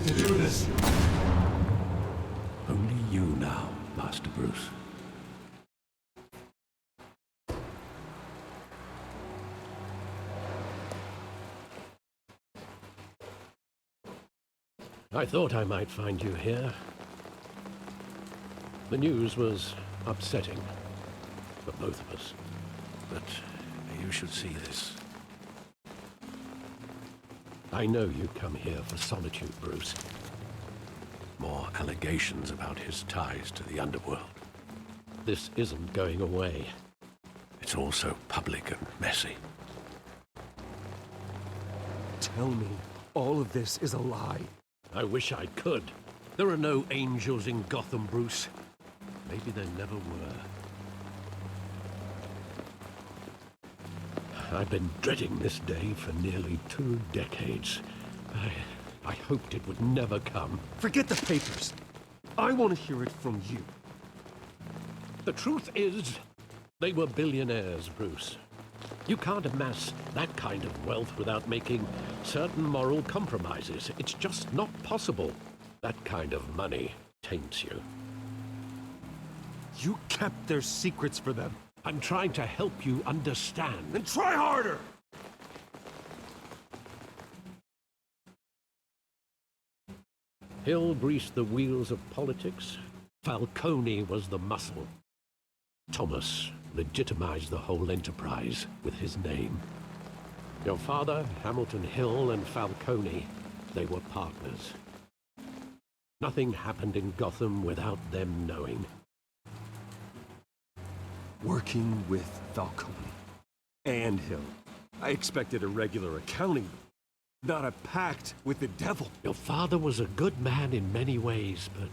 going to do this? Only you now, Master Bruce. I thought I might find you here. The news was upsetting for both of us. But you should see this. I know you come here for solitude, Bruce. More allegations about his ties to the underworld. This isn't going away. It's all so public and messy. Tell me, all of this is a lie. I wish I could. There are no angels in Gotham, Bruce. Maybe there never were. I've been dreading this day for nearly 2 decades. I hoped it would never come. Forget the papers. I want to hear it from you. The truth is, they were billionaires, Bruce. You can't amass that kind of wealth without making certain moral compromises. It's just not possible. That kind of money taints you. You kept their secrets for them. I'm trying to help you understand. Then try harder! Hill greased the wheels of politics. Falcone was the muscle. Thomas legitimized the whole enterprise with his name. Your father, Hamilton Hill, and Falcone, they were partners. Nothing happened in Gotham without them knowing. Working with Falcone and Hill. I expected a regular accounting, not a pact with the devil. Your father was a good man in many ways, but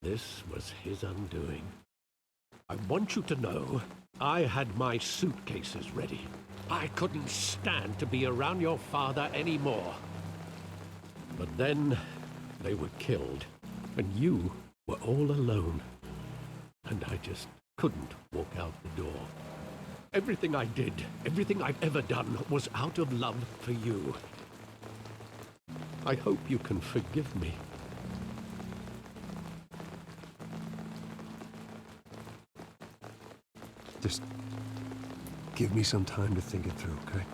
this was his undoing. I want you to know, I had my suitcases ready. I couldn't stand to be around your father anymore. But then, they were killed, and you were all alone. And I just couldn't walk out the door. Everything I did, everything I've ever done, was out of love for you. I hope you can forgive me. Just give me some time to think it through, okay?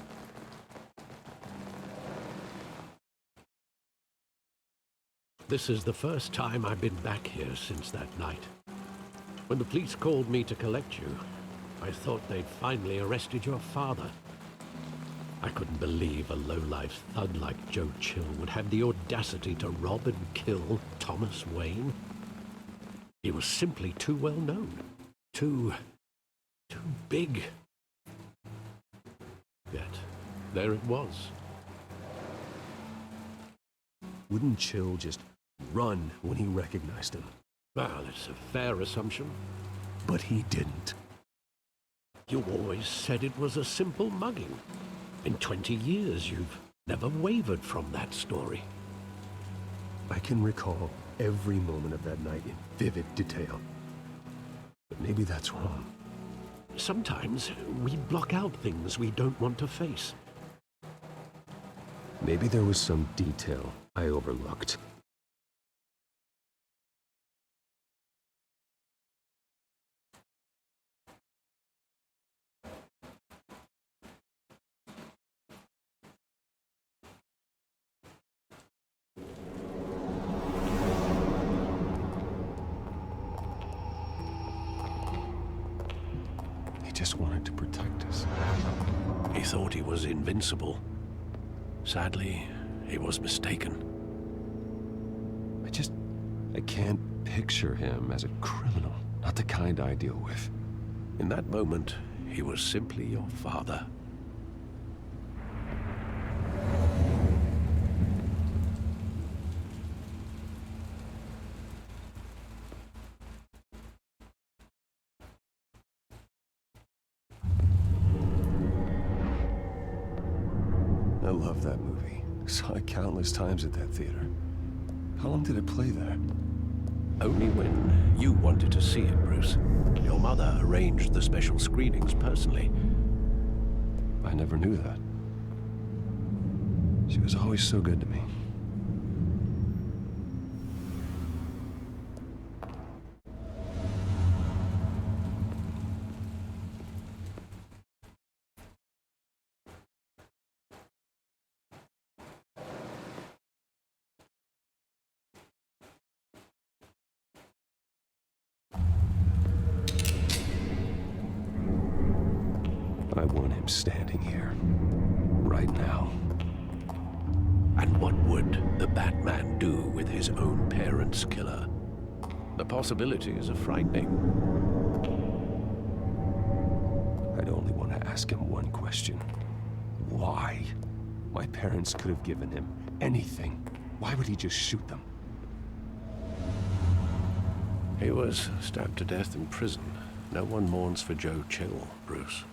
This is the first time I've been back here since that night. When the police called me to collect you, I thought they'd finally arrested your father. I couldn't believe a low-life thug like Joe Chill would have the audacity to rob and kill Thomas Wayne. He was simply too well known. Too big. Yet, there it was. Wouldn't Chill just run when he recognized him? Well, it's a fair assumption. But he didn't. You always said it was a simple mugging. In 20 years, you've never wavered from that story. I can recall every moment of that night in vivid detail. But maybe that's wrong. Sometimes we block out things we don't want to face. Maybe there was some detail I overlooked. He just wanted to protect us. He thought he was invincible. Sadly, he was mistaken. I can't picture him as a criminal. Not the kind I deal with. In that moment, he was simply your father. I love that movie. Saw it countless times at that theater. How long did it play there? Only when you wanted to see it, Bruce. Your mother arranged the special screenings personally. I never knew that. She was always so good to me. I want him standing here, right now. And what would the Batman do with his own parents' killer? The possibilities are frightening. I'd only want to ask him one question. Why? My parents could have given him anything. Why would he just shoot them? He was stabbed to death in prison. No one mourns for Joe Chill, Bruce.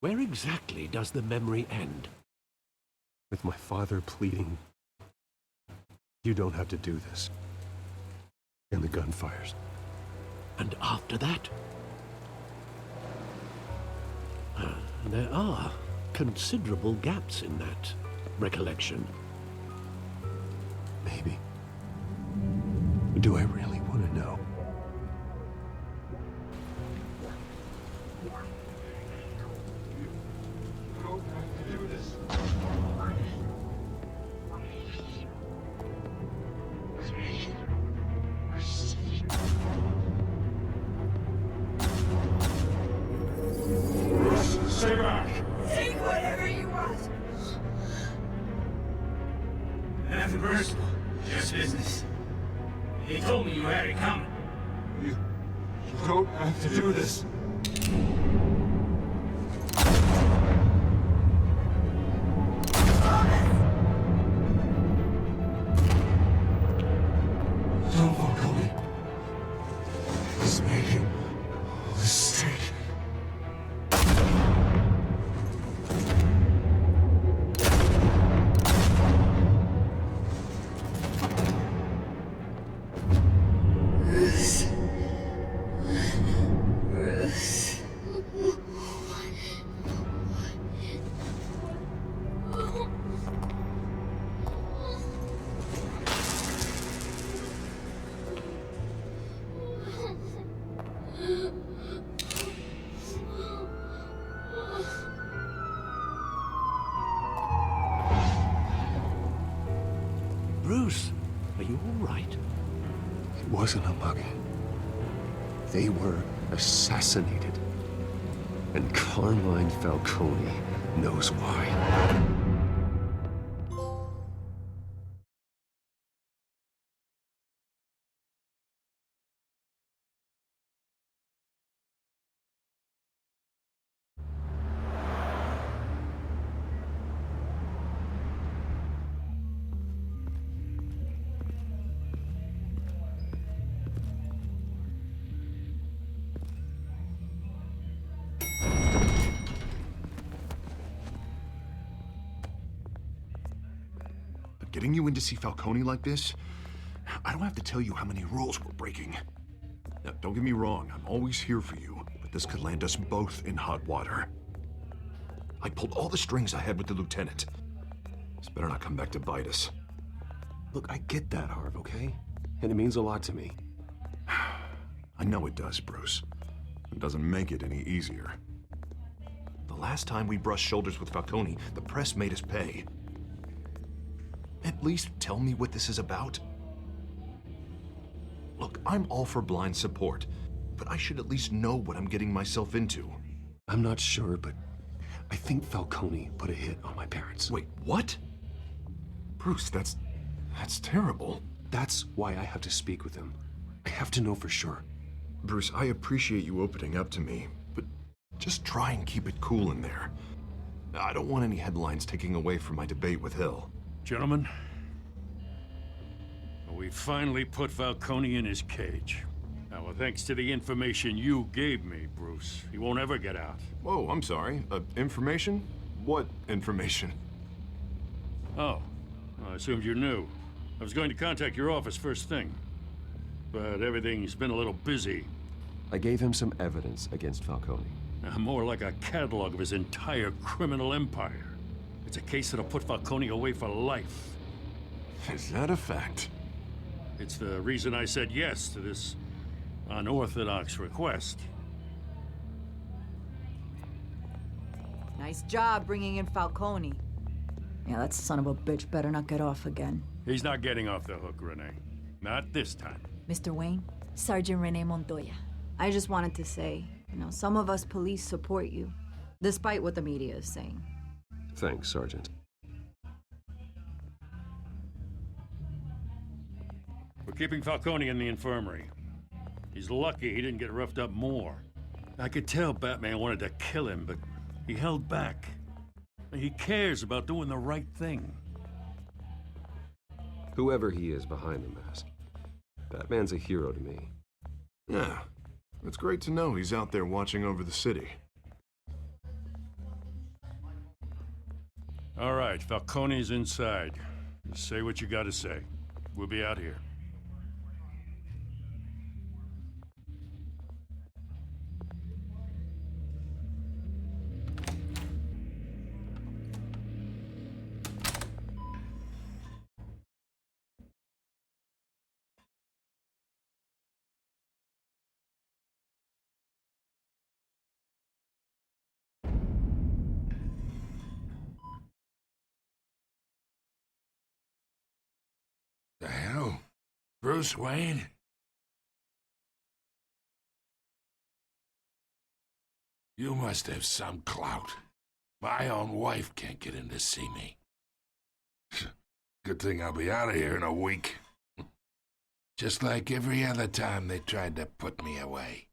Where exactly does the memory end? With my father pleading, "You don't have to do this." And the gun fires. And after that? There are considerable gaps in that recollection. Maybe. Do I really want to know? Stay back! Take whatever you want. Nothing personal, just business. He told me you had it coming. You don't have to do this. Don't walk away. He's making a mistake. Bruce, are you all right? It wasn't a mugging. They were assassinated. And Carmine Falcone knows why. Getting you in to see Falcone like this, I don't have to tell you how many rules we're breaking. Now, don't get me wrong, I'm always here for you, but this could land us both in hot water. I pulled all the strings I had with the lieutenant. This better not come back to bite us. Look, I get that, Harv, okay? And it means a lot to me. I know it does, Bruce. It doesn't make it any easier. The last time we brushed shoulders with Falcone, the press made us pay. At least tell me what this is about. Look, I'm all for blind support, but I should at least know what I'm getting myself into. I'm not sure, but I think Falcone put a hit on my parents. Wait, what? Bruce, that's terrible. That's why I have to speak with him. I have to know for sure. Bruce, I appreciate you opening up to me, but just try and keep it cool in there. I don't want any headlines taking away from my debate with Hill. Gentlemen, we finally put Falcone in his cage. Now, thanks to the information you gave me, Bruce, he won't ever get out. Whoa, I'm sorry. Information? What information? Oh, I assumed you knew. I was going to contact your office first thing, but everything's been a little busy. I gave him some evidence against Falcone. More like a catalog of his entire criminal empire. It's a case that'll put Falcone away for life. Is that a fact? It's the reason I said yes to this unorthodox request. Nice job bringing in Falcone. Yeah, that son of a bitch better not get off again. He's not getting off the hook, Renee. Not this time. Mr. Wayne, Sergeant Renee Montoya. I just wanted to say, some of us police support you, despite what the media is saying. Thanks, Sergeant. We're keeping Falcone in the infirmary. He's lucky he didn't get roughed up more. I could tell Batman wanted to kill him, but he held back. He cares about doing the right thing. Whoever he is behind the mask, Batman's a hero to me. Yeah, it's great to know he's out there watching over the city. All right, Falcone's inside. Just say what you gotta say. We'll be out here. The hell? Bruce Wayne? You must have some clout. My own wife can't get in to see me. Good thing I'll be out of here in a week. Just like every other time they tried to put me away.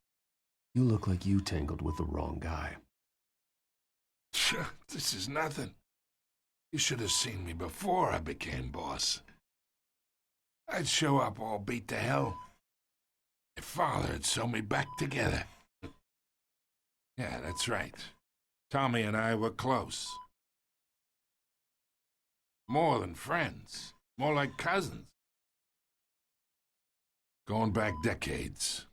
You look like you tangled with the wrong guy. This is nothing. You should have seen me before I became boss. I'd show up all beat to hell. Your father had sewn me back together. Yeah, that's right. Tommy and I were close. More than friends. More like cousins. Going back decades.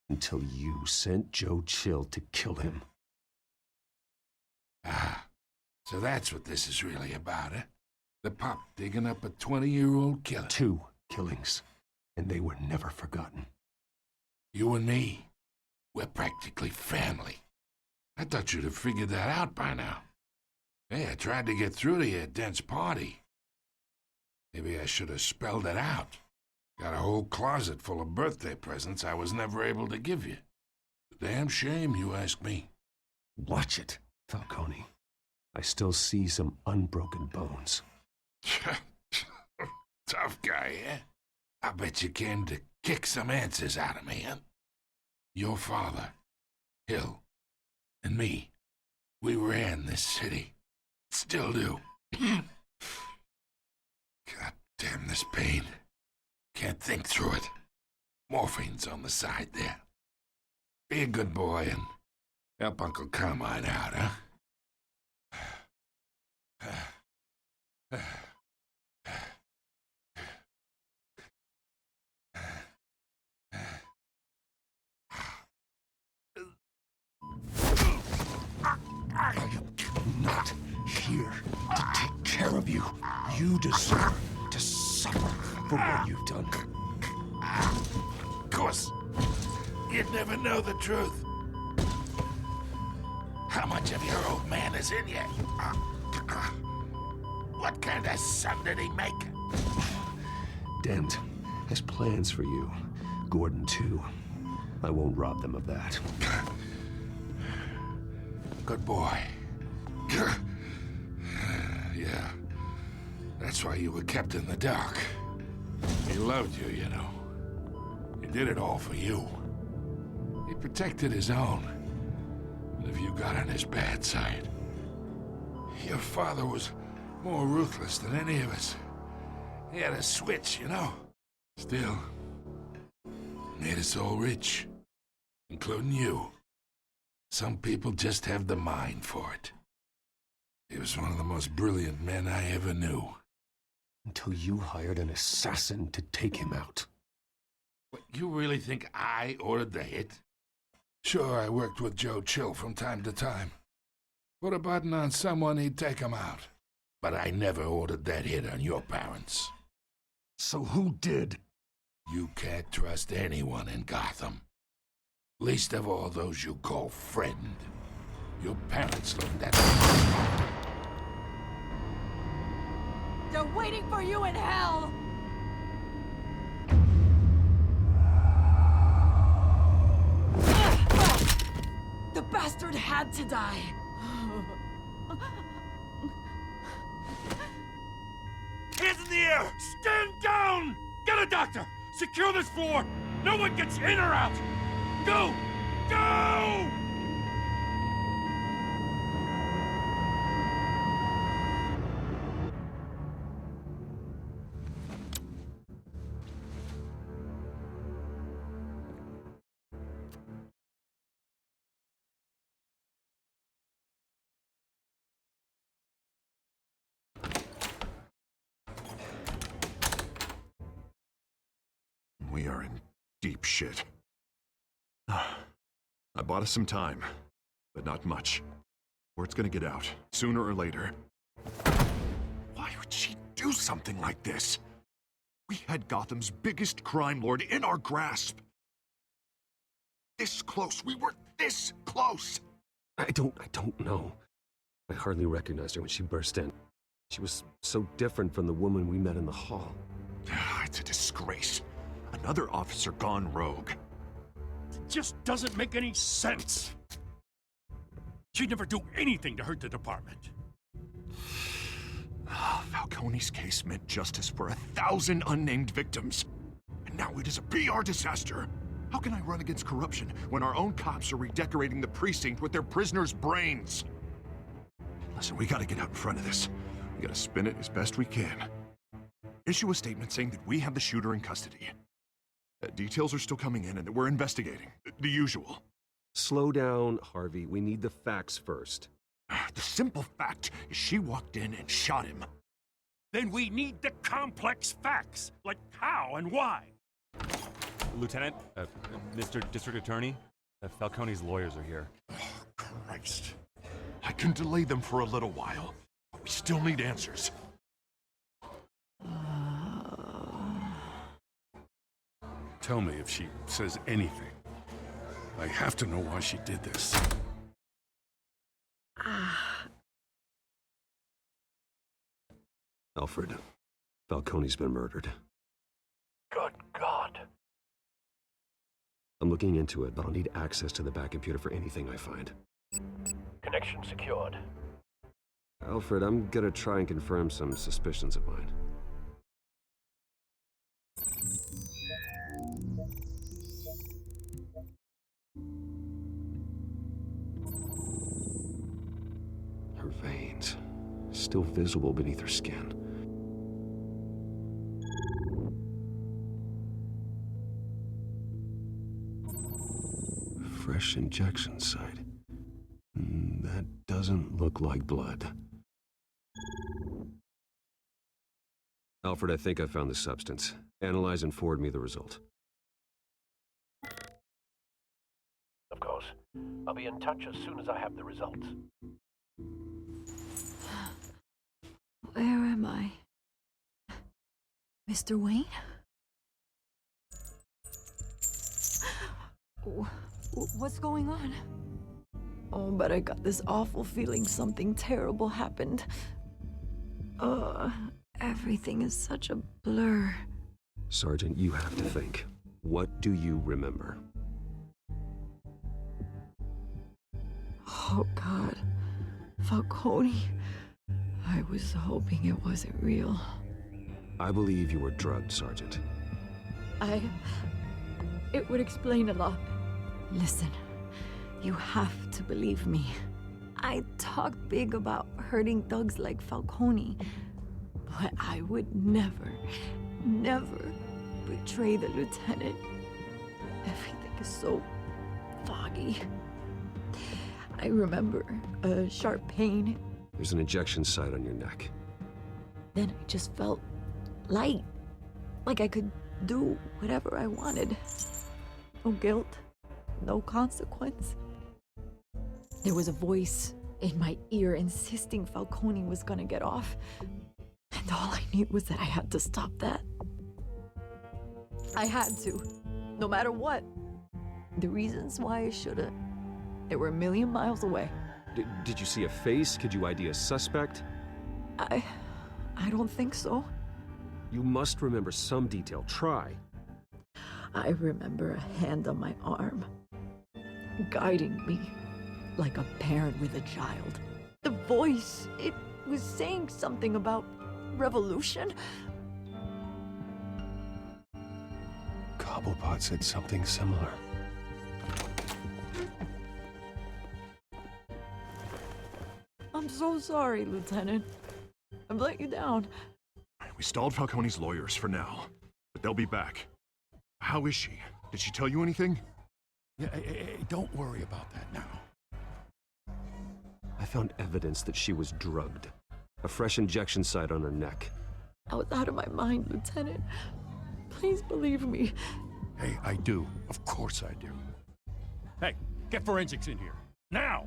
Until you sent Joe Chill to kill him. Ah, so that's what this is really about, eh? The pup digging up a 20-year-old killer. 2 killings, and they were never forgotten. You and me, we're practically family. I thought you'd have figured that out by now. Hey, I tried to get through to your dense party. Maybe I should have spelled it out. Got a whole closet full of birthday presents I was never able to give you. Damn shame, you ask me. Watch it, Falcone. I still see some unbroken bones. Tough guy, eh? I bet you came to kick some answers out of me, huh? Your father, Hill, and me, we ran this city. Still do. God damn this pain. Can't think through it. Morphine's on the side there. Be a good boy and help Uncle Carmine out, huh? I'm not here to take care of you. You deserve to suffer for what you've done. Of course, you'd never know the truth. How much of your old man is in you? What kind of son did he make? Dent has plans for you. Gordon, too. I won't rob them of that. Good boy. Yeah. That's why you were kept in the dark. He loved you, you know. He did it all for you. He protected his own. But if you got on his bad side, your father was more ruthless than any of us. He had a switch, you know. Still, made us all rich, including you. Some people just have the mind for it. He was one of the most brilliant men I ever knew. Until you hired an assassin to take him out. What, you really think I ordered the hit? Sure, I worked with Joe Chill from time to time. Put a button on someone, he'd take him out. But I never ordered that hit on your parents. So who did? You can't trust anyone in Gotham. Least of all those you call friend. Your parents learned that. They're waiting for you in hell! The bastard had to die. Hands in the air! Stand down! Get a doctor! Secure this floor! No one gets in or out! Go! Go! We are in deep shit. I bought us some time, but not much. Word's gonna get out, sooner or later. Why would she do something like this? We had Gotham's biggest crime lord in our grasp. This close. We were this close. I don't know. I hardly recognized her when she burst in. She was so different from the woman we met in the hall. It's a disgrace. Another officer gone rogue. It just doesn't make any sense. She'd never do anything to hurt the department. Falcone's case meant justice for 1,000 unnamed victims. And now it is a PR disaster. How can I run against corruption when our own cops are redecorating the precinct with their prisoners' brains? Listen, we gotta get out in front of this. We gotta spin it as best we can. Issue a statement saying that we have the shooter in custody. Details are still coming in and that we're investigating. The usual. Slow down, Harvey. We need the facts first. The simple fact is she walked in and shot him. Then we need the complex facts, like how and why. Lieutenant, Mr. District Attorney, Falcone's lawyers are here. Oh, Christ. I can delay them for a little while, but we still need answers. Tell me if she says anything. I have to know why she did this. Alfred, Falcone's been murdered. Good God. I'm looking into it, but I'll need access to the back computer for anything I find. Connection secured. Alfred, I'm gonna try and confirm some suspicions of mine. Her veins, still visible beneath her skin. Fresh injection site. That doesn't look like blood. Alfred, I think I found the substance. Analyze and forward me the result. Of course. I'll be in touch as soon as I have the results. Where am I? Mr. Wayne? What's going on? Oh, but I got this awful feeling something terrible happened. Everything is such a blur. Sergeant, you have to think. What do you remember? Oh, God. Falcone. I was hoping it wasn't real. I believe you were drugged, Sergeant. It would explain a lot. Listen, you have to believe me. I talk big about hurting thugs like Falcone, but I would never betray the lieutenant. Everything is so foggy. I remember a sharp pain. There's an injection site on your neck. Then I just felt light, like I could do whatever I wanted. No guilt, no consequence. There was a voice in my ear insisting Falcone was gonna get off. And all I knew was that I had to stop that. I had to, no matter what. The reasons why I should've, they were a million miles away. Did you see a face? Could you ID a suspect? I don't think so. You must remember some detail. Try. I remember a hand on my arm, guiding me, like a parent with a child. The voice, it was saying something about revolution. Cobblepot said something similar. I'm so sorry, Lieutenant. I've let you down. We stalled Falcone's lawyers for now, but they'll be back. How is she? Did she tell you anything? Yeah, hey, don't worry about that now. I found evidence that she was drugged. A fresh injection site on her neck. I was out of my mind, Lieutenant. Please believe me. Hey, I do. Of course I do. Hey, get forensics in here. Now!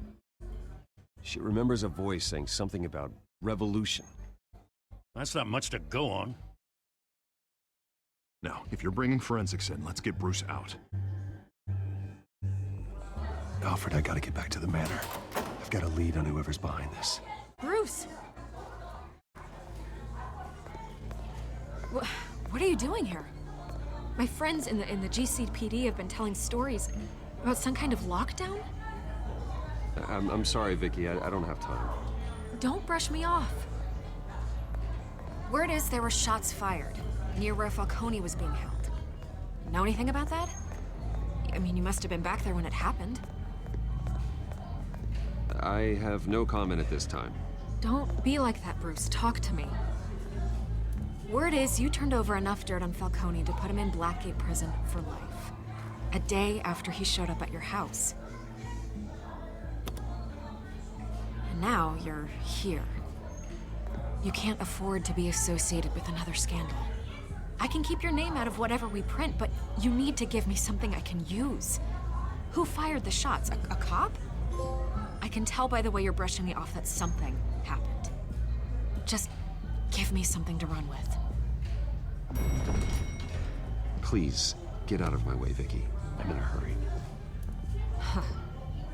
She remembers a voice saying something about revolution. That's not much to go on. Now, if you're bringing forensics in, let's get Bruce out. Alfred, I gotta get back to the manor. I've got a lead on whoever's behind this. Bruce! What are you doing here? My friends in the GCPD have been telling stories about some kind of lockdown? I'm sorry, Vicky. I don't have time. Don't brush me off. Word is there were shots fired near where Falcone was being held. Know anything about that? I mean, you must have been back there when it happened. I have no comment at this time. Don't be like that, Bruce. Talk to me. Word is you turned over enough dirt on Falcone to put him in Blackgate Prison for life. A day after he showed up at your house. And now you're here. You can't afford to be associated with another scandal. I can keep your name out of whatever we print, but you need to give me something I can use. Who fired the shots? A cop? I can tell by the way you're brushing me off that something happened. Just give me something to run with. Please, get out of my way, Vicky. I'm in a hurry.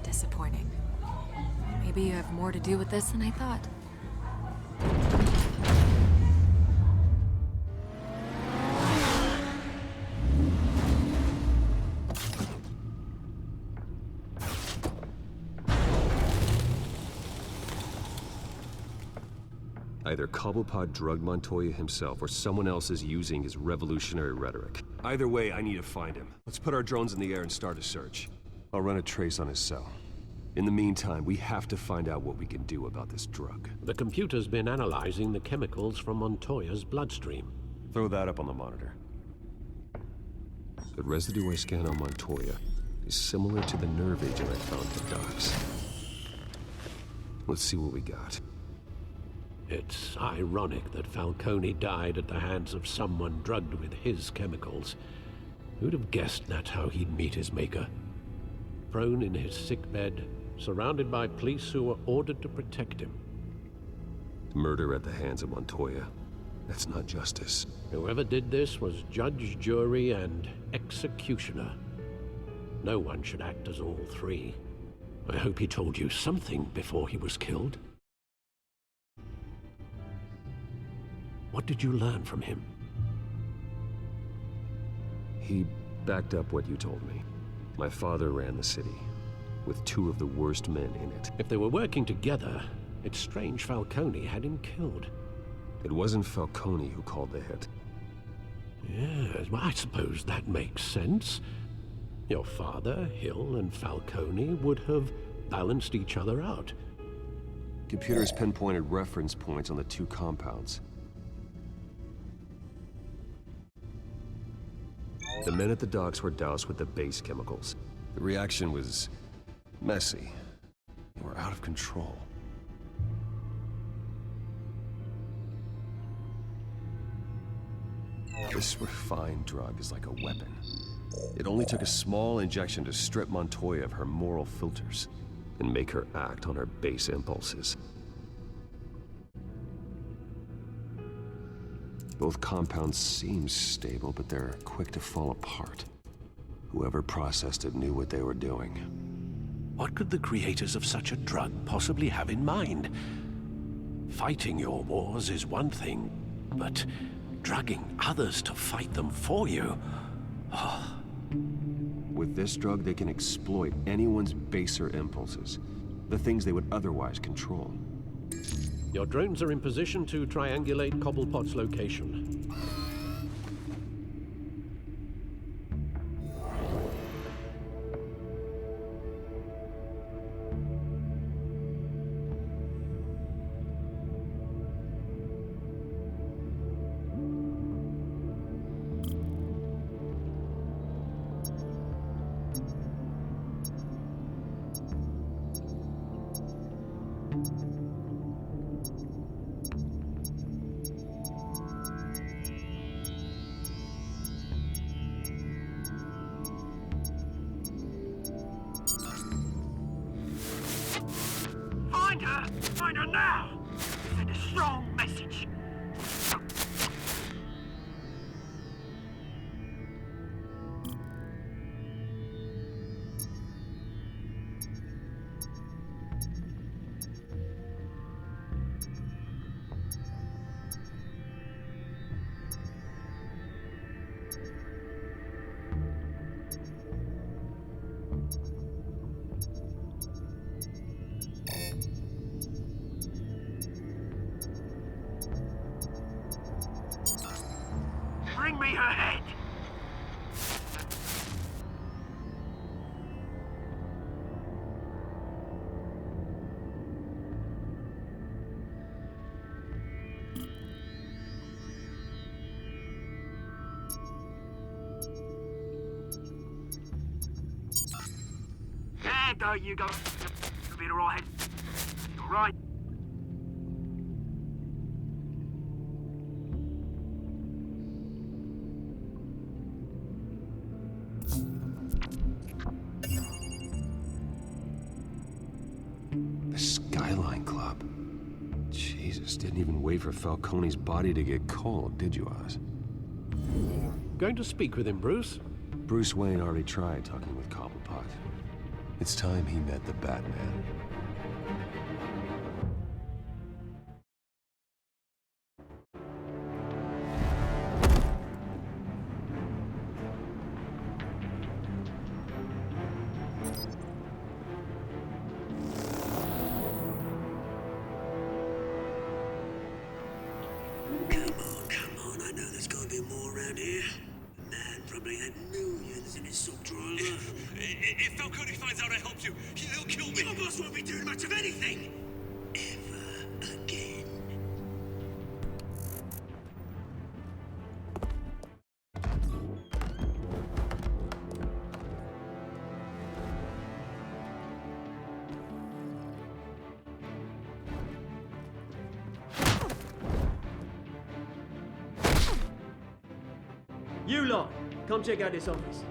Disappointing. Maybe you have more to do with this than I thought. Either Cobblepot drugged Montoya himself, or someone else is using his revolutionary rhetoric. Either way, I need to find him. Let's put our drones in the air and start a search. I'll run a trace on his cell. In the meantime, we have to find out what we can do about this drug. The computer's been analyzing the chemicals from Montoya's bloodstream. Throw that up on the monitor. The residue I scan on Montoya is similar to the nerve agent I found at the docks. Let's see what we got. It's ironic that Falcone died at the hands of someone drugged with his chemicals. Who'd have guessed that's how he'd meet his maker? Prone in his sickbed, surrounded by police who were ordered to protect him. Murder at the hands of Montoya. That's not justice. Whoever did this was judge, jury, and executioner. No one should act as all three. I hope he told you something before he was killed. What did you learn from him? He backed up what you told me. My father ran the city, with two of the worst men in it. If they were working together, it's strange Falcone had him killed. It wasn't Falcone who called the hit. Yes, well, I suppose that makes sense. Your father, Hill, and Falcone would have balanced each other out. Computers pinpointed reference points on the two compounds. The men at the docks were doused with the base chemicals. The reaction was messy. They were out of control. This refined drug is like a weapon. It only took a small injection to strip Montoya of her moral filters and make her act on her base impulses. Both compounds seem stable, but they're quick to fall apart. Whoever processed it knew what they were doing. What could the creators of such a drug possibly have in mind? Fighting your wars is one thing, but drugging others to fight them for you? With this drug, they can exploit anyone's baser impulses. The things they would otherwise control. Your drones are in position to triangulate Cobblepot's location. Find her now! Send a strong message. Bring me her head! There you go. You'll be all right. All right. The Skyline Club. Jesus, didn't even wait for Falcone's body to get cold, did you, Oz? Going to speak with him, Bruce? Bruce Wayne already tried talking with Cobblepot. It's time he met the Batman. Come on, I know there's gonna be more around here. The man probably had millions in his sub-driver. If Falcone finds out I helped you, he'll kill me. Your boss won't be doing much of anything! Ever again. You lot, come check out this office.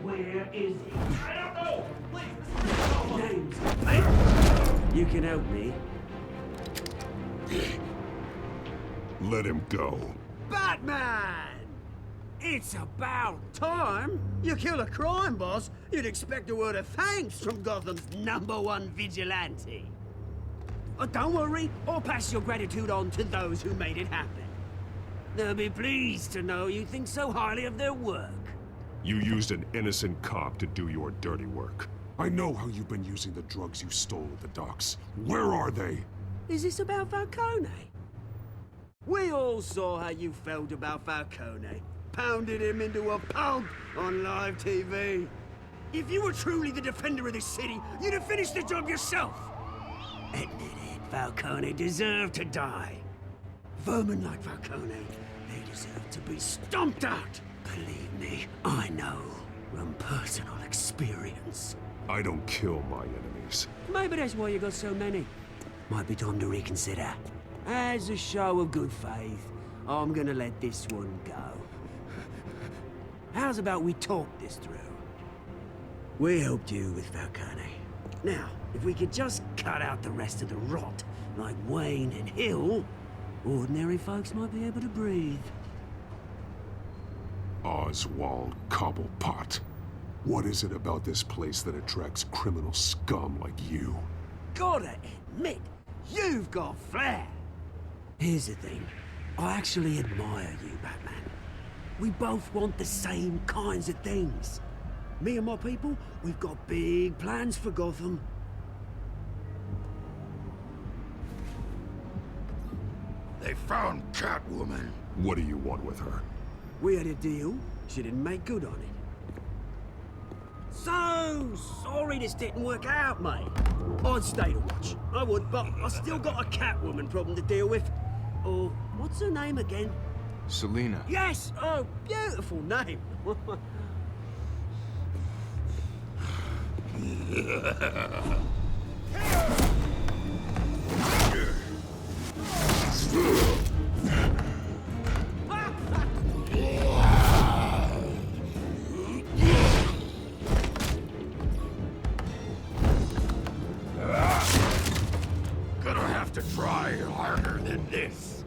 Where is he? I don't know! Please, Names. You can help me. Let him go. Batman! It's about time. You kill a crime boss, you'd expect a word of thanks from Gotham's #1 vigilante. Don't worry, I'll pass your gratitude on to those who made it happen. They'll be pleased to know you think so highly of their work. You used an innocent cop to do your dirty work. I know how you've been using the drugs you stole at the docks. Where are they? Is this about Falcone? We all saw how you felt about Falcone. Pounded him into a pulp on live TV. If you were truly the defender of this city, you'd have finished the job yourself. Admit it, Falcone deserved to die. Vermin like Falcone, they deserve to be stomped out. Believe me, I know from personal experience. I don't kill my enemies. Maybe that's why you got so many. Might be time to reconsider. As a show of good faith, I'm gonna let this one go. How's about we talk this through? We helped you with Falcone. Now, if we could just cut out the rest of the rot, like Wayne and Hill, ordinary folks might be able to breathe. Oswald Cobblepot. What is it about this place that attracts criminal scum like you? Gotta admit, you've got flair. Here's the thing. I actually admire you, Batman. We both want the same kinds of things. Me and my people, we've got big plans for Gotham. They found Catwoman. What do you want with her? We had a deal. She didn't make good on it. So sorry this didn't work out, mate. I'd stay to watch. I would, but I still got a Catwoman problem to deal with. Oh, what's her name again? Selina. Yes! Oh, beautiful name. Gonna have to try harder than this.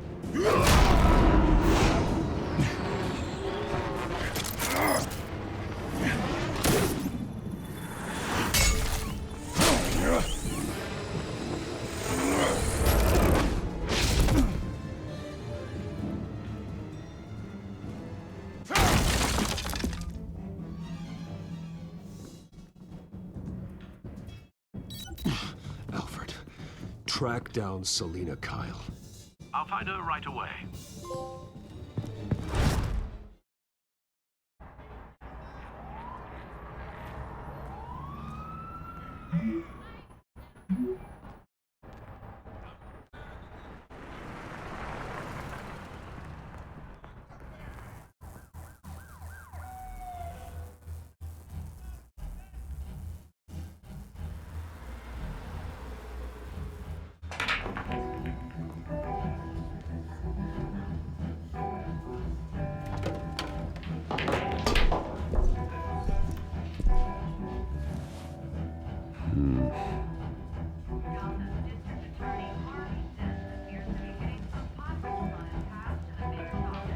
Alfred, track down Selina Kyle. I'll find her right away.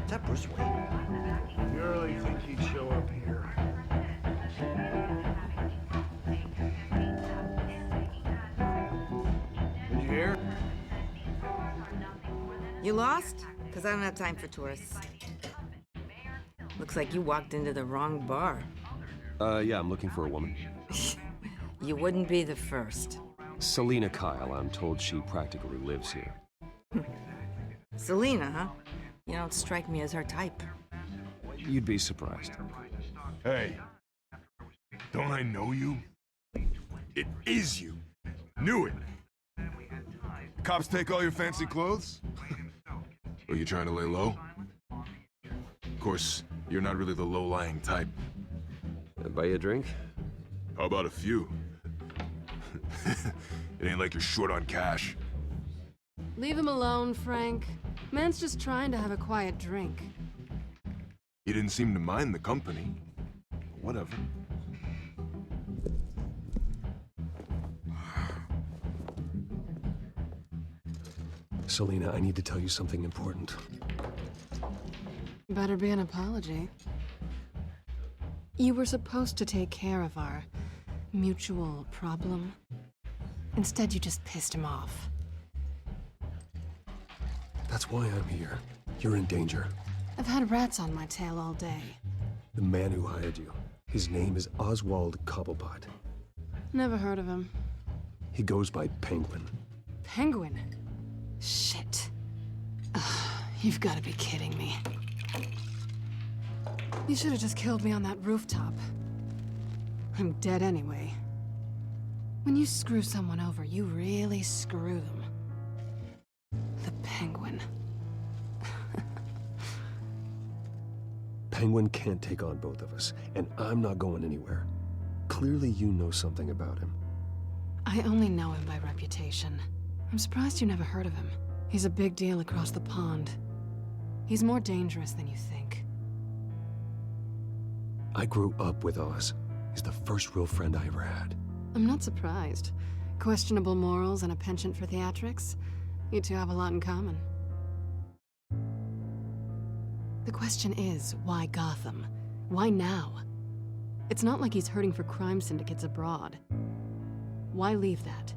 Is that Bruce Wayne? You really think he'd show up here? Did you hear? You lost? Because I don't have time for tourists. Looks like you walked into the wrong bar. Yeah, I'm looking for a woman. You wouldn't be the first. Selina Kyle, I'm told she practically lives here. Selina, huh? You don't strike me as her type. You'd be surprised. Hey, don't I know you? It is you. Knew it. Cops take all your fancy clothes? Are you trying to lay low? Of course, you're not really the low-lying type. Buy you a drink? How about a few? It ain't like you're short on cash. Leave him alone, Frank. Man's just trying to have a quiet drink. He didn't seem to mind the company. Whatever. Selina, I need to tell you something important. Better be an apology. You were supposed to take care of our mutual problem. Instead, you just pissed him off. That's why I'm here. You're in danger. I've had rats on my tail all day. The man who hired you, his name is Oswald Cobblepot. Never heard of him. He goes by Penguin. Penguin? Shit. Ugh, you've got to be kidding me. You should have just killed me on that rooftop. I'm dead anyway. When you screw someone over, you really screw them. The Penguin. Penguin can't take on both of us, and I'm not going anywhere. Clearly you know something about him. I only know him by reputation. I'm surprised you never heard of him. He's a big deal across the pond. He's more dangerous than you think. I grew up with Oz. He's the first real friend I ever had. I'm not surprised. Questionable morals and a penchant for theatrics. You two have a lot in common. The question is, why Gotham? Why now? It's not like he's hurting for crime syndicates abroad. Why leave that?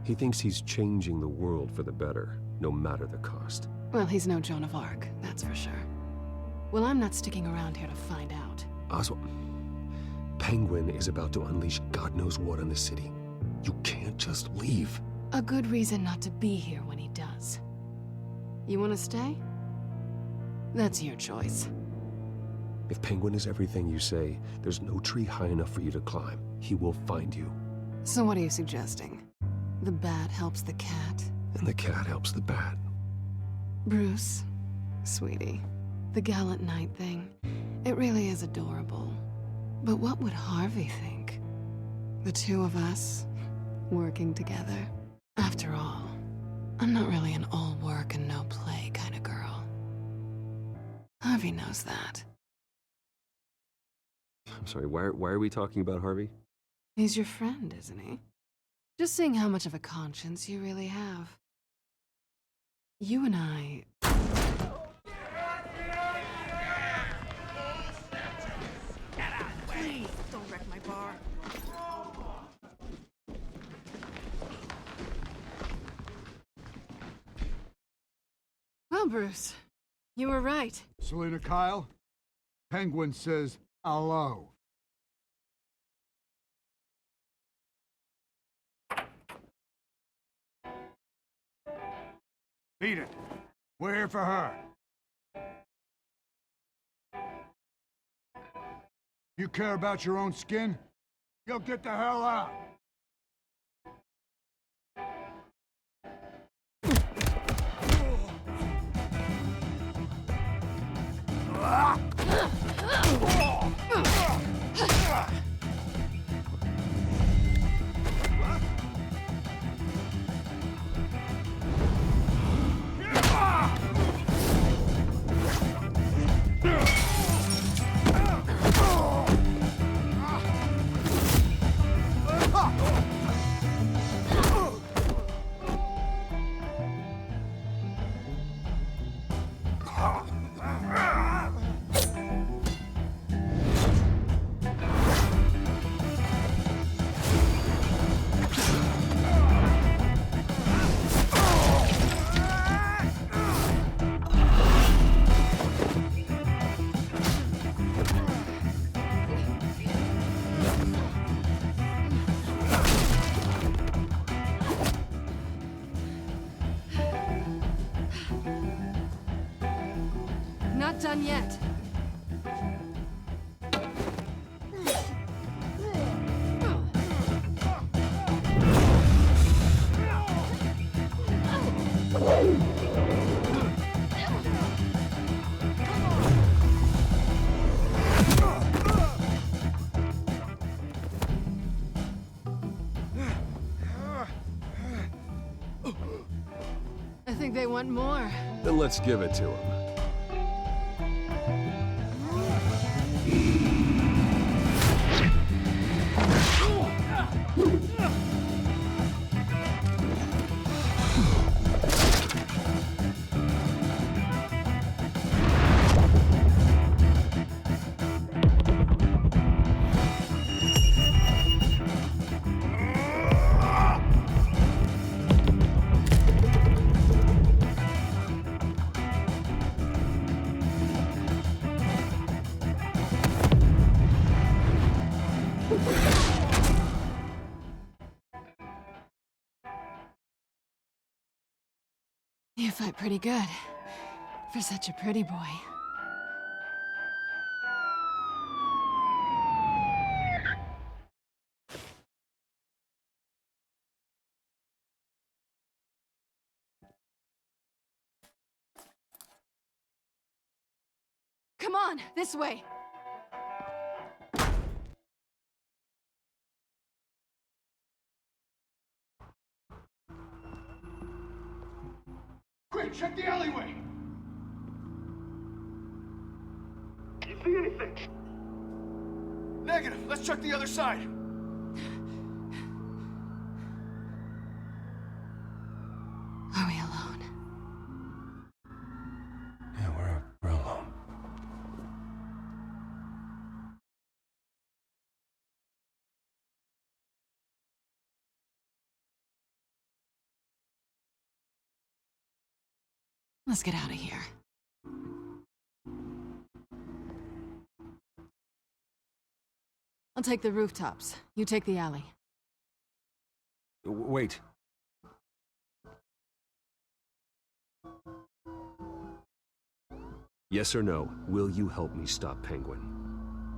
He thinks he's changing the world for the better, no matter the cost. Well, he's no Joan of Arc, that's for sure. Well, I'm not sticking around here to find out. Oswald, Penguin is about to unleash God knows what on the city. You can't just leave. A good reason not to be here when he does. You want to stay? That's your choice. If Penguin is everything you say, there's no tree high enough for you to climb. He will find you. So what are you suggesting? The bat helps the cat? And the cat helps the bat. Bruce, sweetie, the gallant knight thing, it really is adorable. But what would Harvey think? The two of us, working together? After all, I'm not really an all work and no play kind of girl. Harvey knows that. I'm sorry, why are we talking about Harvey? He's your friend, isn't he? Just seeing how much of a conscience you really have. You and I... Please, don't wreck my bar. Well, Bruce, you were right. Selina Kyle, Penguin says hello. Beat it. We're here for her. You care about your own skin? You'll get the hell out. Not done yet. I think they want more. Then let's give it to him. You fight pretty good. For such a pretty boy. Come on, this way. Quick, check the alleyway! You see anything? Negative. Let's check the other side. Are we alone? Yeah, we're alone. Let's get out of here. I'll take the rooftops. You take the alley. Wait. Yes or no, will you help me stop Penguin?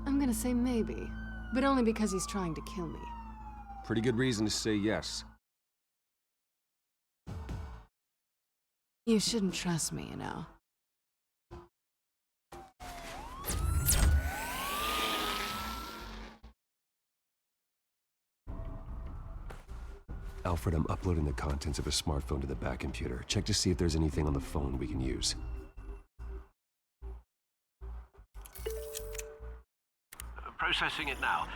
I'm gonna say maybe, but only because he's trying to kill me. Pretty good reason to say yes. You shouldn't trust me, you know. Alfred, I'm uploading the contents of a smartphone to the back computer. Check to see if there's anything on the phone we can use. Processing it now.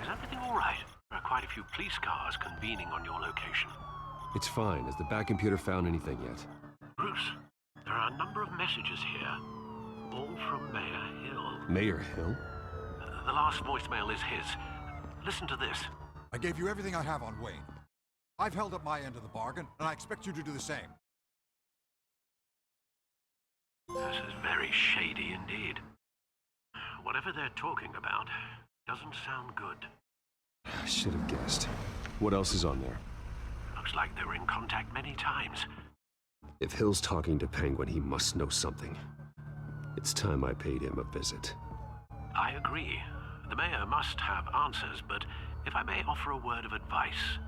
Is everything all right? There are quite a few police cars convening on your location. It's fine. Has the back computer found anything yet? Bruce, there are a number of messages here. All from Mayor Hill. Mayor Hill? The last voicemail is his. Listen to this. I gave you everything I have on Wayne. I've held up my end of the bargain, and I expect you to do the same. This is very shady indeed. Whatever they're talking about doesn't sound good. I should have guessed. What else is on there? Looks like they were in contact many times. If Hill's talking to Penguin, he must know something. It's time I paid him a visit. I agree. The mayor must have answers, but if I may offer a word of advice.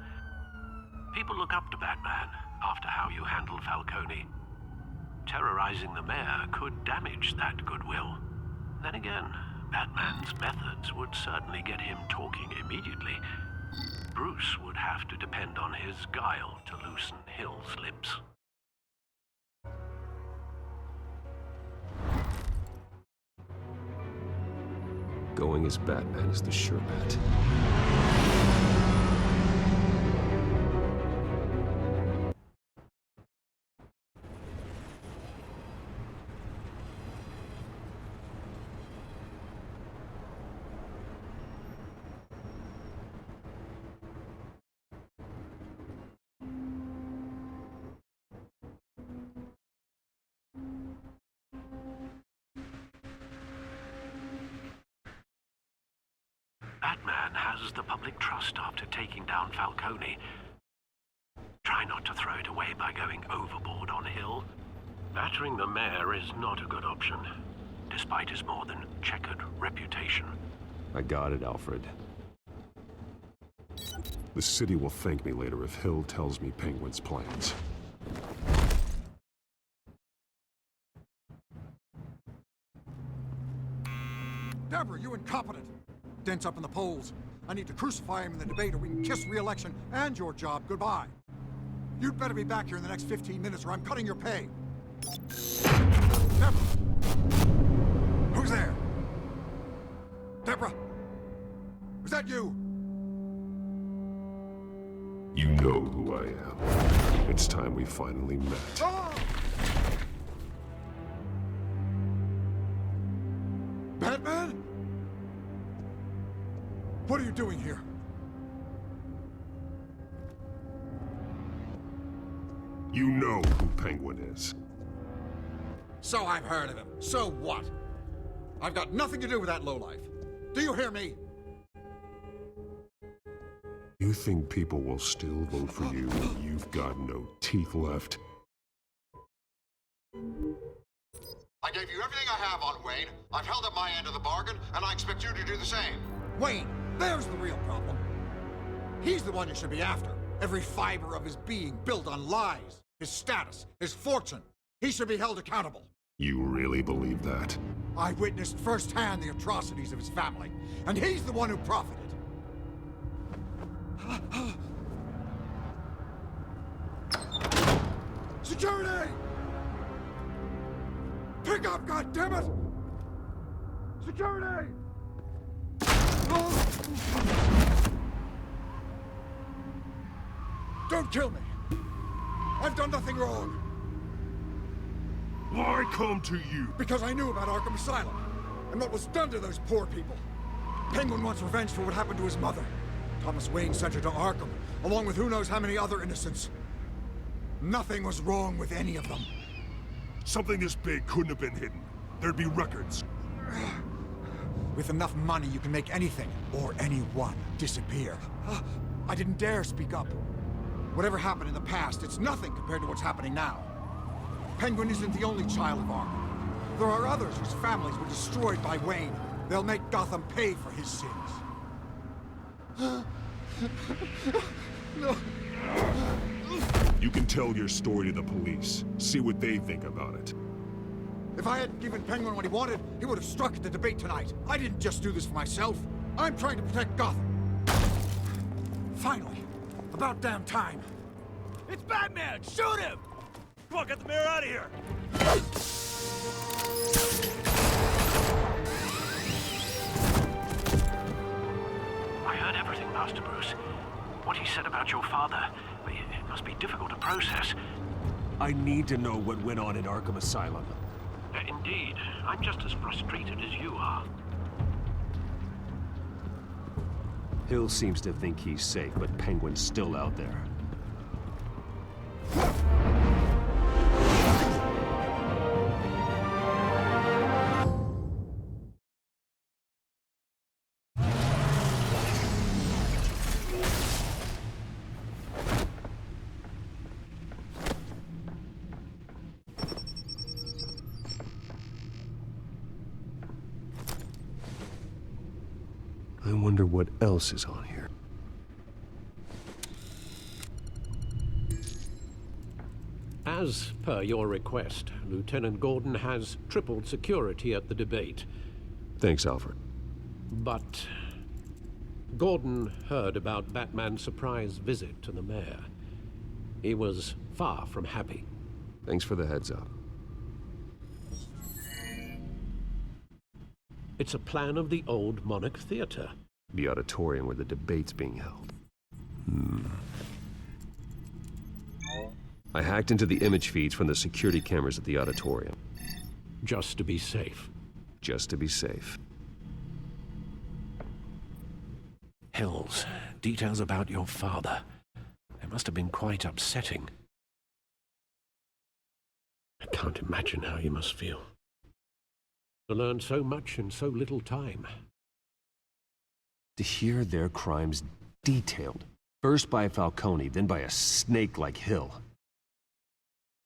People look up to Batman after how you handled Falcone. Terrorizing the mayor could damage that goodwill. Then again, Batman's methods would certainly get him talking immediately. Bruce would have to depend on his guile to loosen Hill's lips. Going as Batman is the sure bet. Batman has the public trust after taking down Falcone. Try not to throw it away by going overboard on Hill. Battering the mayor is not a good option, despite his more than checkered reputation. I got it, Alfred. The city will thank me later if Hill tells me Penguin's plans. Deborah, you incompetent! Dent's up in the polls. I need to crucify him in the debate or we can kiss re-election and your job goodbye. You'd better be back here in the next 15 minutes or I'm cutting your pay. Deborah! Who's there? Deborah! Was that you? You know who I am. It's time we finally met. Ah! Batman? What are you doing here? You know who Penguin is. So I've heard of him. So what? I've got nothing to do with that lowlife. Do you hear me? You think people will still vote for you when you've got no teeth left? I gave you everything I have on Wayne. I've held up my end of the bargain, and I expect you to do the same. Wayne, there's the real problem. He's the one you should be after. Every fiber of his being built on lies, his status, his fortune. He should be held accountable. You really believe that? I witnessed firsthand the atrocities of his family, and he's the one who profited. Security! Pick up, goddammit! Security! Don't kill me! I've done nothing wrong! Why come to you? Because I knew about Arkham Asylum, and what was done to those poor people. Penguin wants revenge for what happened to his mother. Thomas Wayne sent her to Arkham, along with who knows how many other innocents. Nothing was wrong with any of them. Something this big couldn't have been hidden. There'd be records. With enough money, you can make anything, or anyone, disappear. I didn't dare speak up. Whatever happened in the past, it's nothing compared to what's happening now. Penguin isn't the only child of Arkham. There are others whose families were destroyed by Wayne. They'll make Gotham pay for his sins. No. You can tell your story to the police. See what they think about it. If I hadn't given Penguin what he wanted, he would have struck at the debate tonight. I didn't just do this for myself. I'm trying to protect Gotham. Finally. About damn time. It's Batman! Shoot him! Come on, get the mayor out of here! I heard everything, Master Bruce. What he said about your father, it must be difficult to process. I need to know what went on in Arkham Asylum. Indeed. I'm just as frustrated as you are. Hill seems to think he's safe, but Penguin's still out there. I wonder what else is on here. As per your request, Lieutenant Gordon has tripled security at the debate. Thanks, Alfred. But Gordon heard about Batman's surprise visit to the mayor. He was far from happy. Thanks for the heads up. It's a plan of the old Monarch Theater. The auditorium where the debate's being held. I hacked into the image feeds from the security cameras at the auditorium. Just to be safe. Just to be safe. Hills, details about your father. They must have been quite upsetting. I can't imagine how you must feel. To learn so much in so little time. To hear their crimes detailed, first by Falcone, then by a snake like Hill.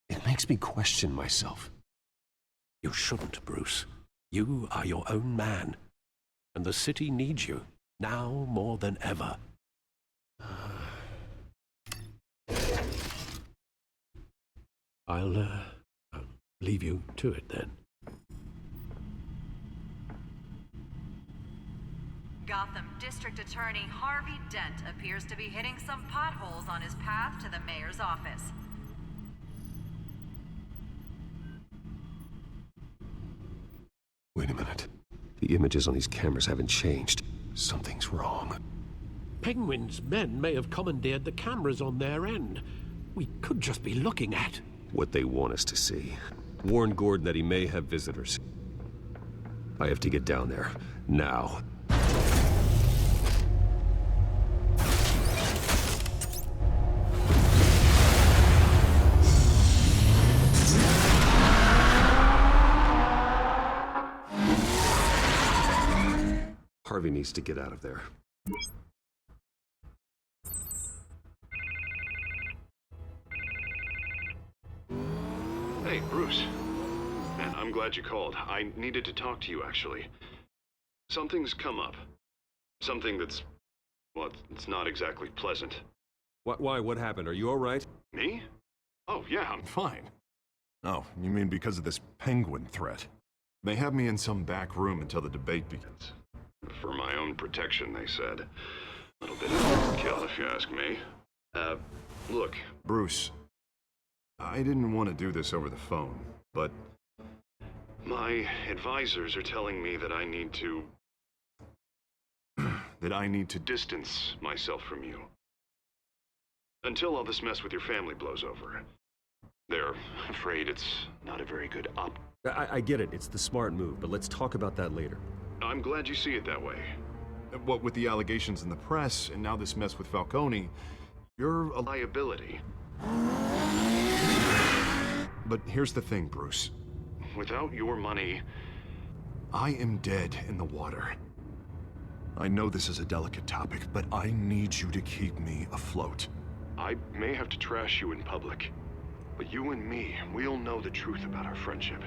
It makes me question myself. You shouldn't, Bruce. You are your own man. And the city needs you, now more than ever. I'll leave you to it then. Gotham District Attorney Harvey Dent appears to be hitting some potholes on his path to the mayor's office. Wait a minute. The images on these cameras haven't changed. Something's wrong. Penguin's men may have commandeered the cameras on their end. We could just be looking at what they want us to see. Warn Gordon that he may have visitors. I have to get down there. Now. Harvey needs to get out of there. Hey, Bruce. Man, I'm glad you called. I needed to talk to you, actually. Something's come up. Something that's... well, it's not exactly pleasant. Why? What happened? Are you all right? Me? Oh, yeah, I'm fine. Oh, you mean because of this Penguin threat? They have me in some back room until the debate begins. For my own protection, they said. A little bit of overkill, if you ask me. Look, Bruce, I didn't want to do this over the phone, but my advisors are telling me that I need to... distance myself from you. Until all this mess with your family blows over. They're afraid it's not a very good I get it. It's the smart move, but let's talk about that later. I'm glad you see it that way. What with the allegations in the press, and now this mess with Falcone, you're a liability. But here's the thing, Bruce. Without your money, I am dead in the water. I know this is a delicate topic, but I need you to keep me afloat. I may have to trash you in public, but you and me, we'll know the truth about our friendship.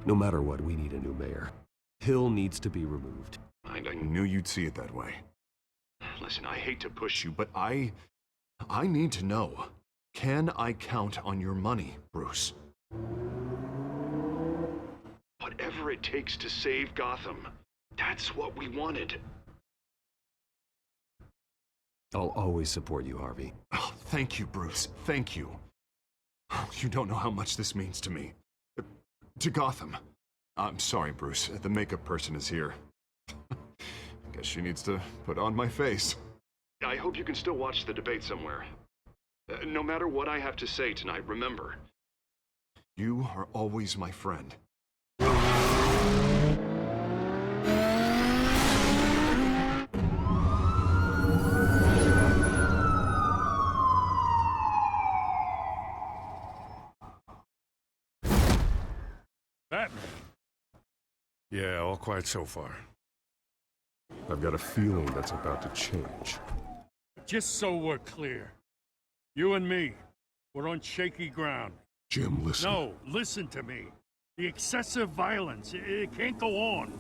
No matter what, we need a new mayor. Hill needs to be removed. I knew you'd see it that way. Listen, I hate to push you, but I need to know. Can I count on your money, Bruce? Whatever it takes to save Gotham. That's what we wanted. I'll always support you, Harvey. Oh, thank you, Bruce. Thank you. You don't know how much this means to me. To Gotham. I'm sorry, Bruce. The makeup person is here. Guess she needs to put on my face. I hope you can still watch the debate somewhere. No matter what I have to say tonight, remember, you are always my friend. Batman. Yeah, all quiet so far. I've got a feeling that's about to change. Just so we're clear, you and me, we're on shaky ground. Jim, listen. No, listen to me. The excessive violence, it can't go on.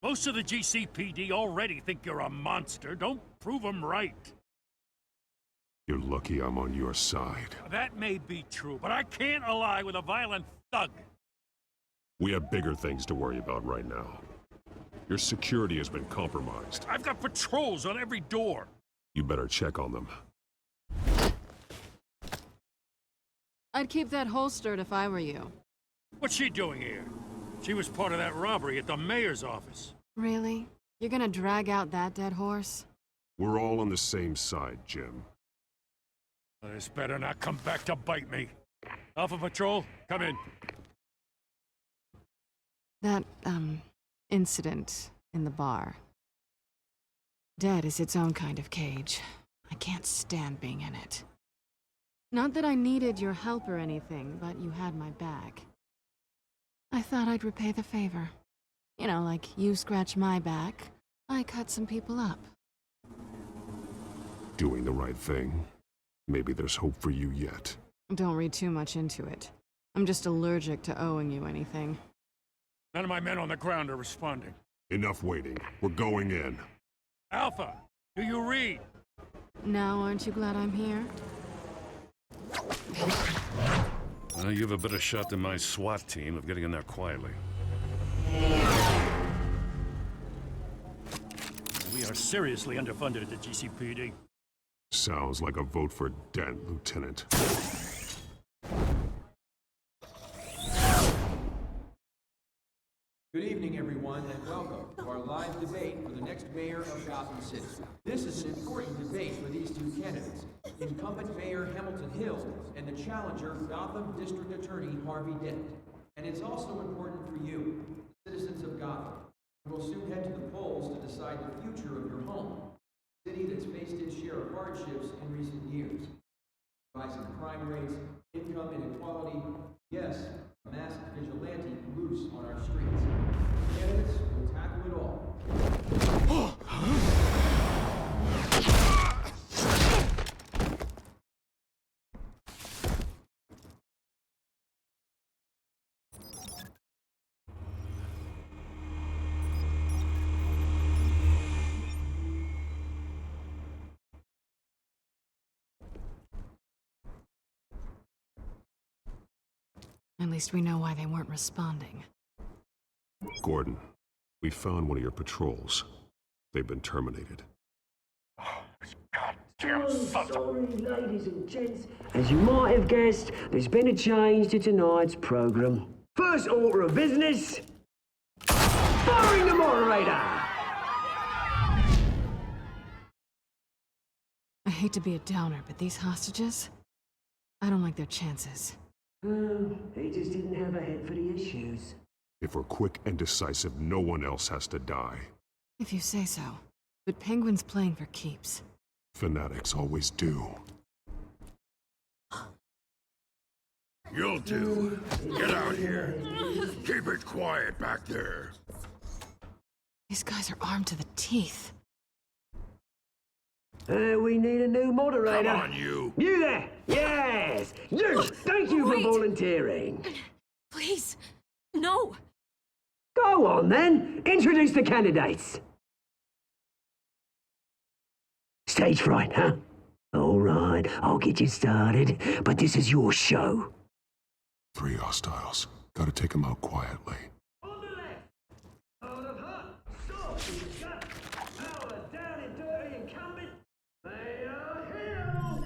Most of the GCPD already think you're a monster. Don't prove them right. You're lucky I'm on your side. That may be true, but I can't ally with a violent thug. We have bigger things to worry about right now. Your security has been compromised. I've got patrols on every door. You better check on them. I'd keep that holstered if I were you. What's she doing here? She was part of that robbery at the mayor's office. Really? You're gonna drag out that dead horse? We're all on the same side, Jim. This better not come back to bite me. Alpha Patrol, come in. That, incident in the bar. Dead is its own kind of cage. I can't stand being in it. Not that I needed your help or anything, but you had my back. I thought I'd repay the favor. You know, like you scratch my back, I cut some people up. Doing the right thing. Maybe there's hope for you yet. Don't read too much into it. I'm just allergic to owing you anything. None of my men on the ground are responding. Enough waiting. We're going in. Alpha, do you read? Now, aren't you glad I'm here? Well, you have a better shot than my SWAT team of getting in there quietly. We are seriously underfunded at the GCPD. Sounds like a vote for Dent, Lieutenant. Good evening, everyone, and welcome to our live debate for the next mayor of Gotham City. This is an important debate for these two candidates, incumbent Mayor Hamilton Hill and the challenger, Gotham District Attorney Harvey Dent. And it's also important for you, citizens of Gotham, who will soon head to the polls to decide the future of your home, a city that's faced its share of hardships in recent years. Rising crime rates, income inequality, yes, a masked vigilante loose on our streets. Candidates will tackle it all. At least we know why they weren't responding. Gordon, we found one of your patrols. They've been terminated. Sorry, ladies and gents. As you might have guessed, there's been a change to tonight's program. First order of business, firing the moderator! I hate to be a downer, but these hostages, I don't like their chances. He just didn't have a head for the issues. If we're quick and decisive, no one else has to die. If you say so. But Penguin's playing for keeps. You'll do. Get out here. Keep it quiet back there. These guys are armed to the teeth. We need a new moderator. Come on, you. You there? Yes. You. Thank you for volunteering. Please, no. Go on then. Introduce the candidates. Stage fright, huh? All right, I'll get you started, but this is your show. 3 hostiles. Gotta take them out quietly. On the left, out of hot, soft, gut, power down and dirty incumbent, Mayor Hill.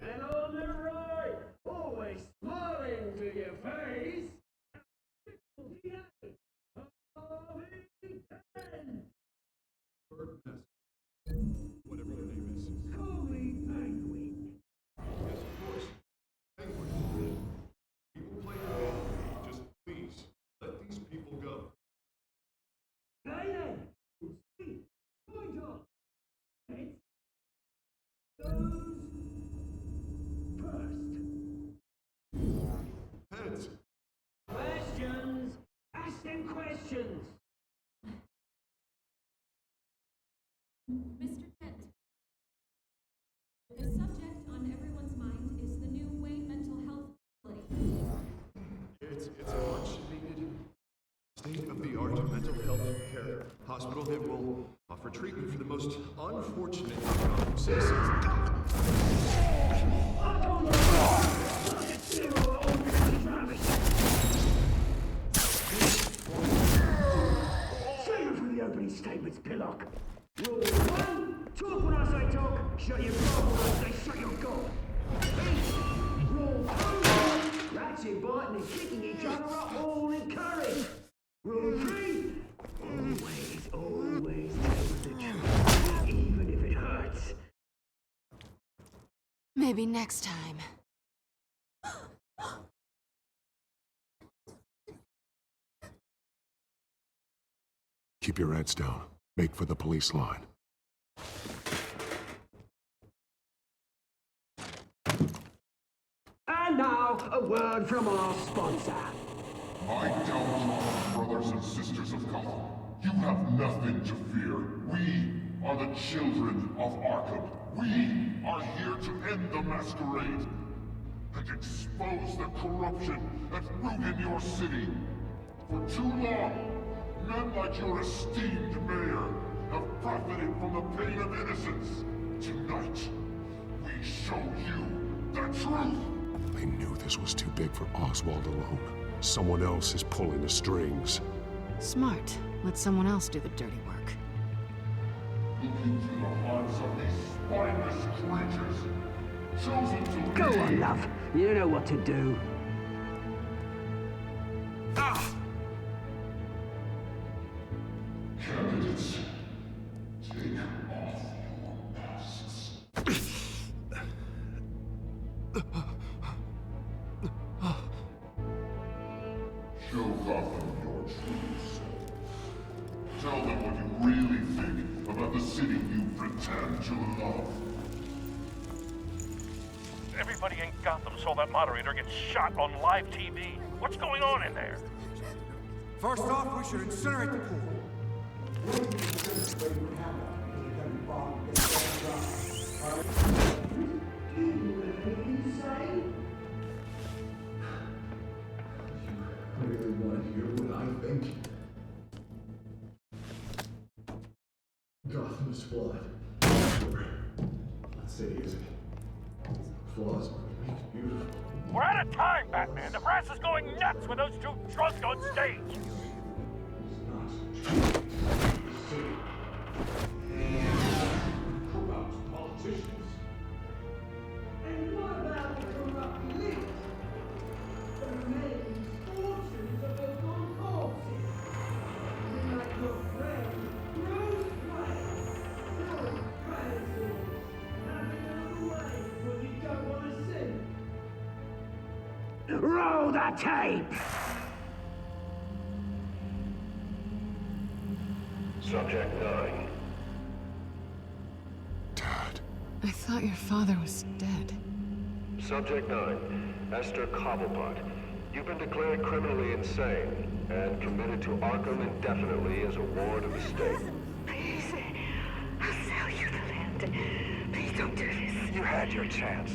And on the right, always smiling to your face, Whatever your name is. Call me Penguin. Yes, of course. Penguin. People play the game. Just please, let these people go. Hey then. See, point on. Heads. Goes first. Heads. Questions. Ask them questions. Mr. Kent, the subject on everyone's mind is the new Wayne Mental Health Facility. It's a much-needed state-of-the-art mental health care hospital that will offer treatment for the most unfortunate of citizens. Save it for the opening statements, Pillock. Rule 1, talk when I say talk, shut your mouth when I say shut your gob. Rule 2, ratchet, biting and kicking each other are all encouraged. Rule 3, always tell the truth, even if it hurts. Maybe next time. Keep your heads down. Make for the police line. And now, a word from our sponsor. My downtrodden brothers and sisters of Gotham, you have nothing to fear. We are the children of Arkham. We are here to end the masquerade and expose the corruption that root in your city. For too long, men like your esteemed mayor have profited from the pain of innocence. Tonight, we show you the truth. They knew this was too big for Oswald alone. Someone else is pulling the strings. Smart. Let someone else do the dirty work. Look into the hearts of these spineless creatures, chosen to Go lead. on, love. You know what to do. Candidates, take off your masks. Show Gotham your true self. Tell them what you really think about the city you pretend to love. Everybody in Gotham saw that moderator get shot on live TV. What's going on in there? First off, we should incinerate the pool. Really want to hear what I think? Gotham is flawed. Sure. Let's say it isn't. Flaws make it beautiful. We're out of time, Batman. The brass is going nuts with those two drunks on stage. Corrupt politicians. And what about the corrupt elite? The remaining fortunes of the gone corpses? Like your friend, Bruce Wayne. Your president. Having another way when you don't want to see. Roll the tape! Subject 9. I thought your father was dead. Subject 9. Esther Cobblepot, you've been declared criminally insane and committed to Arkham indefinitely as a ward of the state. Please, I'll sell you the land. Please don't do this. You had your chance.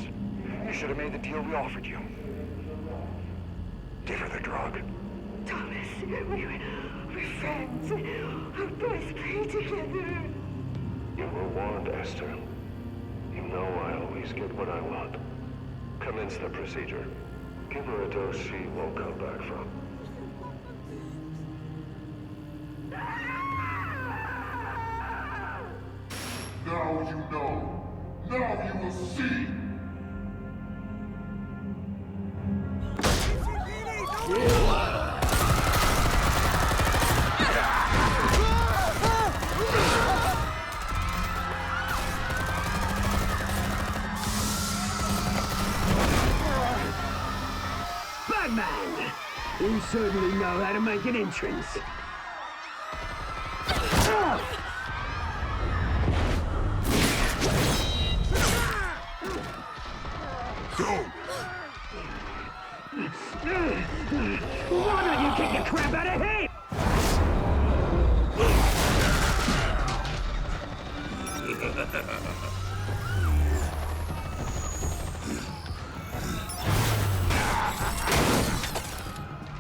You should have made the deal we offered you. Give her the drug. Thomas, we're friends. Our boys play together. You were warned, Esther. You know I always get what I want. Commence the procedure. Give her a dose she won't come back from. Now you know. Now you will see. Batman! You certainly know how to make an entrance. Go! Why don't you kick the crap out of him?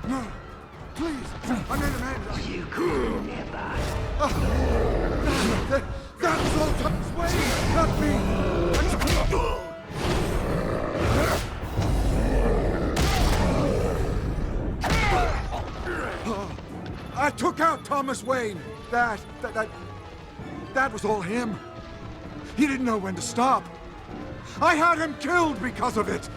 No, please, I made a man. You could never. That was all Thomas Wayne, not me. I took out Thomas Wayne. That was all him. He didn't know when to stop. I had him killed because of it.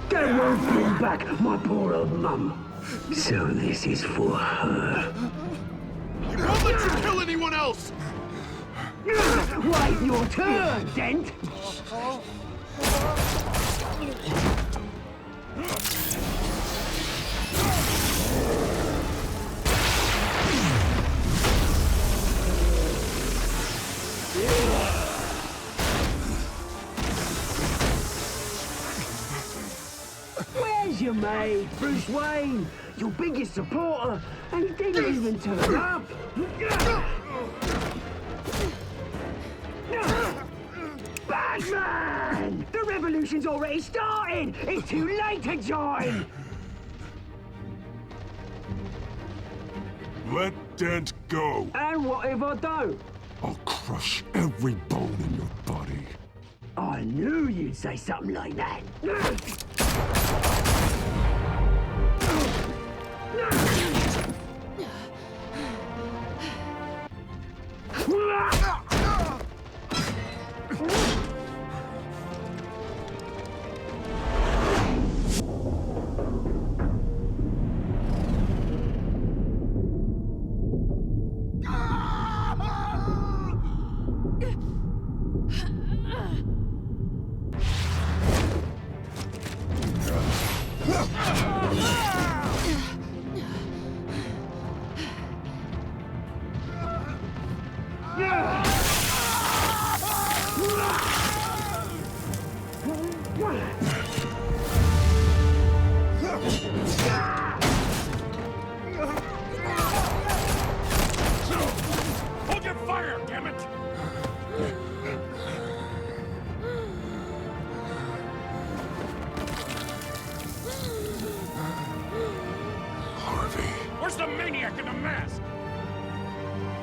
That won't bring back my poor old mum. So this is for her. I won't let you kill anyone else! Wait your turn, Dent! Where's your mate, Bruce Wayne? Your biggest supporter, and he didn't even turn up. Batman! The revolution's already started! It's too late to join! Let Dent go. And what if I don't? I'll crush every bone in your body. I knew you'd say something like that. Hold your fire, damn it! Harvey. Where's the maniac in the mask?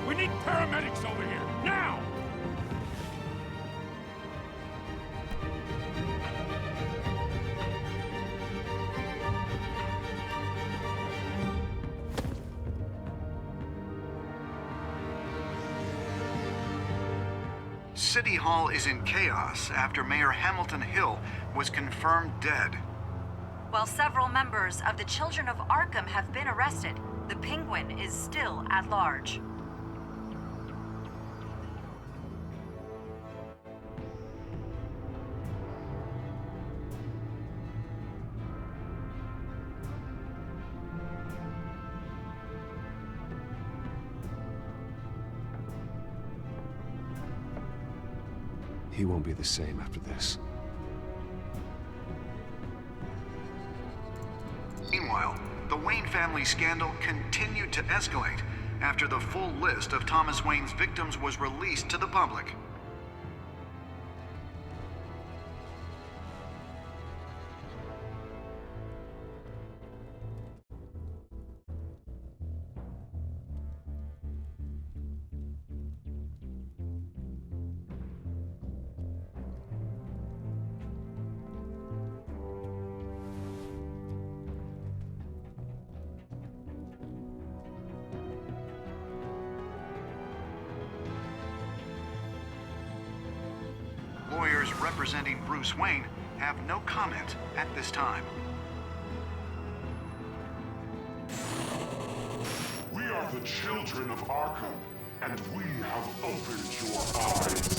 We need paramedics over here, now! City Hall is in chaos after Mayor Hamilton Hill was confirmed dead. While several members of the Children of Arkham have been arrested, the Penguin is still at large. He won't be the same after this. the Wayne family scandal continued to escalate after the full list of Thomas Wayne's victims was released to the public. Lawyers representing Bruce Wayne have no comment at this time. We are the children of Arkham, and we have opened your eyes.